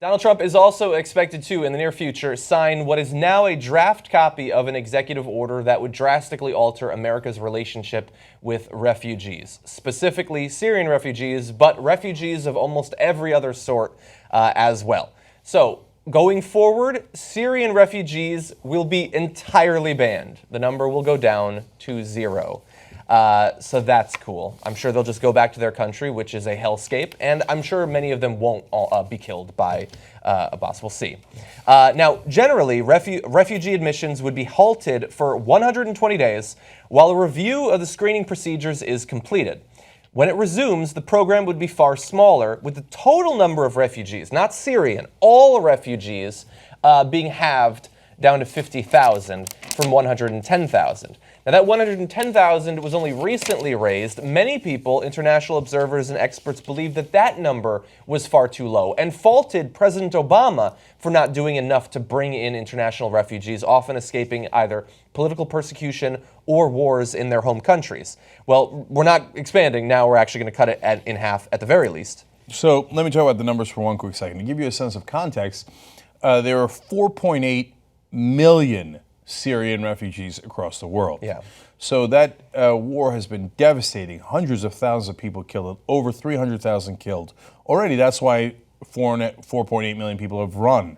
Donald Trump is also expected to, in the near future, sign what is now a draft copy of an executive order that would drastically alter America's relationship with refugees, specifically Syrian refugees, but refugees of almost every other sort as well. So, going forward, Syrian refugees will be entirely banned. The number will go down to 0. So that's cool. I'm sure they'll just go back to their country, which is a hellscape, and I'm sure many of them won't be killed by a boss. We'll see. Now, generally, refugee admissions would be halted for 120 days while a review of the screening procedures is completed. When it resumes, the program would be far smaller, with the total number of refugees, not Syrian, all refugees, being halved down to 50,000 from 110,000. Now, that 110,000 was only recently raised. Many people, international observers and experts, believe that that number was far too low and faulted President Obama for not doing enough to bring in international refugees, often escaping either political persecution or wars in their home countries. Well, we're not expanding. Now we're actually going to cut it in half at the very least. So let me talk about the numbers for one quick second. To give you a sense of context, there are 4.8 million Syrian refugees across the world. Yeah. So that war has been devastating. Hundreds of thousands of people killed, over 300,000 killed. Already, that's why 4.8 million people have run.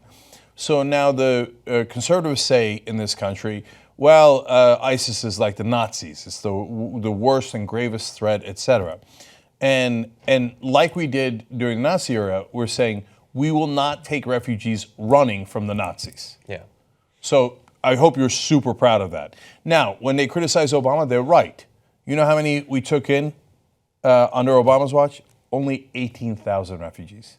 So now the conservatives say in this country, well, ISIS is like the Nazis. It's the worst and gravest threat, etc. And like we did during the Nazi era, we're saying we will not take refugees running from the Nazis. Yeah. So I hope you're super proud of that. Now, when they criticize Obama, they're right. You know how many we took in under Obama's watch? Only 18,000 refugees.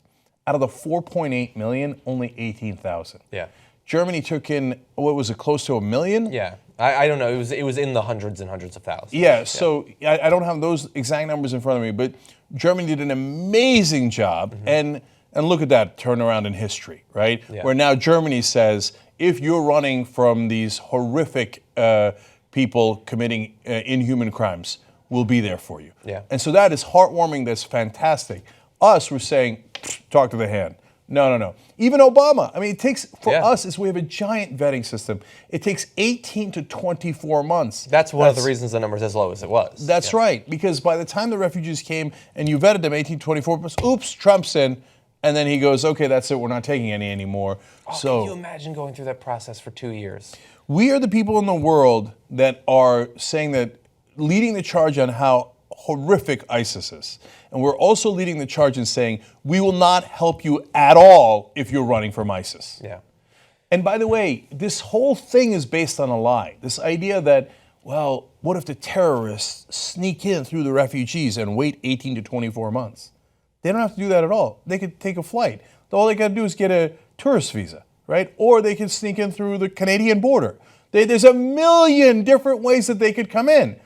Out of the 4.8 million, only 18,000. Yeah. Germany took in, what was it, close to 1 million? Yeah. I don't know. It was in the hundreds and hundreds of thousands. Yeah, so I don't have those exact numbers in front of me, but Germany did an amazing job. And look at that turnaround in history, right? Yeah. Where now Germany says, if you're running from these horrific people committing inhuman crimes, we'll be there for you. Yeah. And so that is heartwarming. That's fantastic. Us, we're saying, talk to the hand. No. Even Obama. I mean, it takes, for us, is we have a giant vetting system. It takes 18 to 24 months. That's one of the reasons the number's as low as it was. That's right. Because by the time the refugees came and you vetted them 18 to 24 months, oops, Trump's in. And then he goes, okay, that's it. We're not taking any anymore. Oh, so can you imagine going through that process for 2 years? We are the people in the world that are saying that, leading the charge on how horrific ISIS is. And we're also leading the charge in saying, we will not help you at all if you're running from ISIS. Yeah. And by the way, this whole thing is based on a lie. This idea that, well, what if the terrorists sneak in through the refugees and wait 18 to 24 months? They don't have to do that at all. They could take a flight. All they got to do is get a tourist visa, right? Or they could sneak in through the Canadian border. There's a million different ways that they could come in.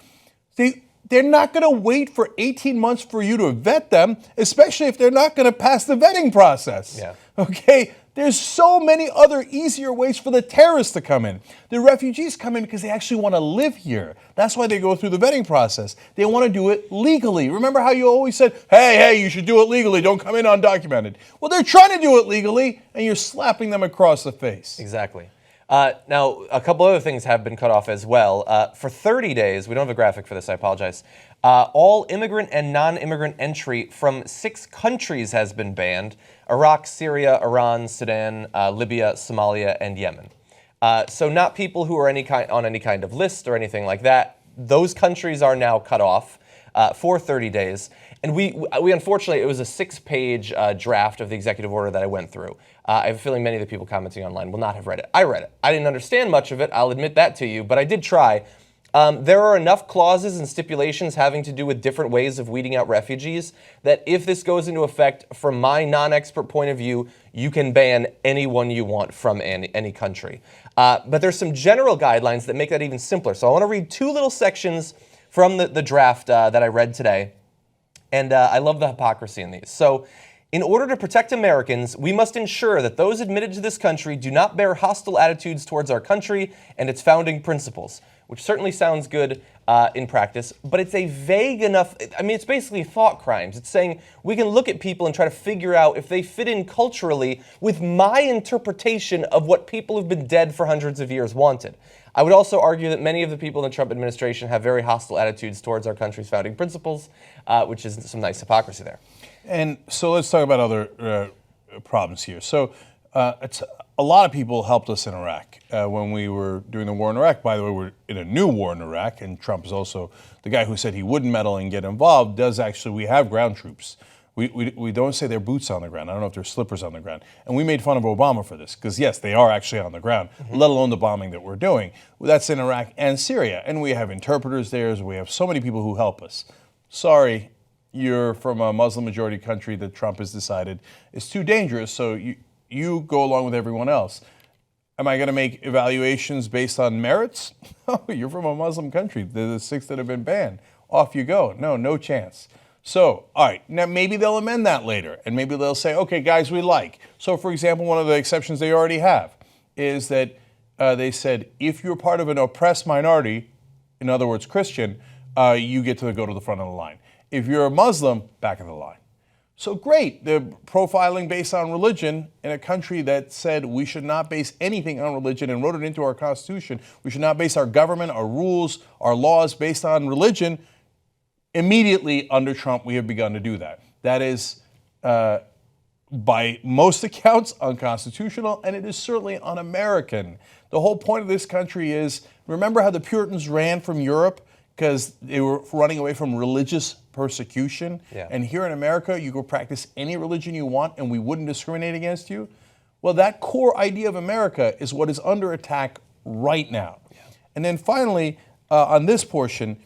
They're not going to wait for 18 months for you to vet them, especially if they're not going to pass the vetting process. Yeah. Okay? There's so many other easier ways for the terrorists to come in. The refugees come in because they actually want to live here. That's why they go through the vetting process. They want to do it legally. Remember how you always said, hey, you should do it legally. Don't come in undocumented. Well, they're trying to do it legally, and you're slapping them across the face. Exactly. Now, a couple other things have been cut off as well. For 30 days, we don't have a graphic for this, I apologize, all immigrant and non-immigrant entry from 6 countries has been banned: Iraq, Syria, Iran, Sudan, Libya, Somalia, and Yemen. So not people who are on any kind of list or anything like that. Those countries are now cut off for 30 days. And we unfortunately, it was a 6-page draft of the executive order that I went through. I have a feeling many of the people commenting online will not have read it. I read it. I didn't understand much of it, I'll admit that to you, but I did try. There are enough clauses and stipulations having to do with different ways of weeding out refugees that if this goes into effect, from my non-expert point of view, you can ban anyone you want from any country. But there's some general guidelines that make that even simpler. So I want to read 2 little sections from the draft that I read today. And I love the hypocrisy in these. So, in order to protect Americans, we must ensure that those admitted to this country do not bear hostile attitudes towards our country and its founding principles. which certainly sounds good in practice, but it's a vague enough, I mean, it's basically thought crimes. It's saying we can look at people and try to figure out if they fit in culturally with my interpretation of what people who've been dead for hundreds of years wanted. I would also argue that many of the people in the Trump administration have very hostile attitudes towards our country's founding principles, which is some nice hypocrisy there. And so let's talk about other problems here. So a lot of people helped us in Iraq when we were doing the war in Iraq. By the way, we're in a new war in Iraq, and Trump is also the guy who said he wouldn't meddle and get involved. We have ground troops. We don't say they're boots on the ground. I don't know if they're slippers on the ground. And we made fun of Obama for this, because yes, they are actually on the ground, let alone the bombing that we're doing. That's in Iraq and Syria. And we have interpreters there. We have so many people who help us. Sorry, you're from a Muslim majority country that Trump has decided is too dangerous, so you go along with everyone else. Am I going to make evaluations based on merits? No, you're from a Muslim country. They're the 6 that have been banned. Off you go. No chance. So, all right, now maybe they'll amend that later, and maybe they'll say, okay, guys, we like. So, for example, one of the exceptions they already have is that they said if you're part of an oppressed minority, in other words, Christian, you get to go to the front of the line. If you're a Muslim, back of the line. So great, they're profiling based on religion in a country that said we should not base anything on religion and wrote it into our Constitution. We should not base our government, our rules, our laws based on religion. Immediately under Trump, we have begun to do that. That is, by most accounts, unconstitutional, and it is certainly un-American. The whole point of this country is, remember how the Puritans ran from Europe because they were running away from religious persecution? Yeah. And here in America, you go practice any religion you want and we wouldn't discriminate against you? Well, that core idea of America is what is under attack right now. Yeah. And then finally, on this portion,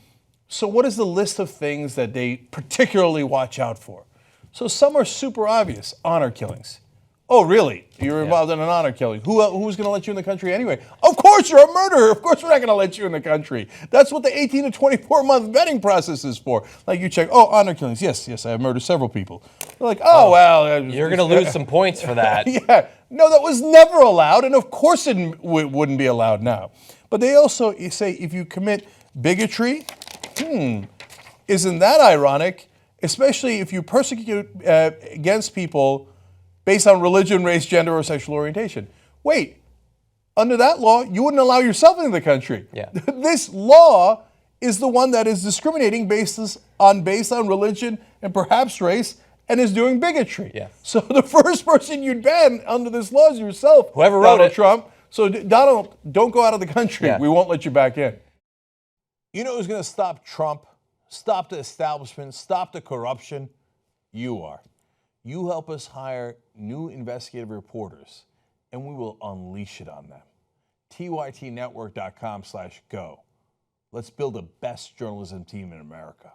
so what is the list of things that they particularly watch out for? So some are super obvious. Honor killings. Oh, really? You're involved in an honor killing. Who's going to let you in the country anyway? Of course, you're a murderer. Of course, we're not going to let you in the country. That's what the 18 to 24-month vetting process is for. Like, you check, honor killings. Yes, I have murdered several people. They're like, well. You're going to lose some points for that. Yeah. No, that was never allowed, and of course it wouldn't be allowed now. But they also say if you commit bigotry, isn't that ironic? Especially if you persecute against people based on religion, race, gender, or sexual orientation. Wait, under that law, you wouldn't allow yourself into the country. Yeah. This law is the one that is discriminating based on religion and perhaps race and is doing bigotry. Yeah. So the first person you'd ban under this law is yourself, whoever wrote Donald it. Trump. So Donald, don't go out of the country. Yeah. We won't let you back in. You know who's going to stop Trump, stop the establishment, stop the corruption? You are. You help us hire new investigative reporters, and we will unleash it on them. tytnetwork.com/go. Let's build the best journalism team in America.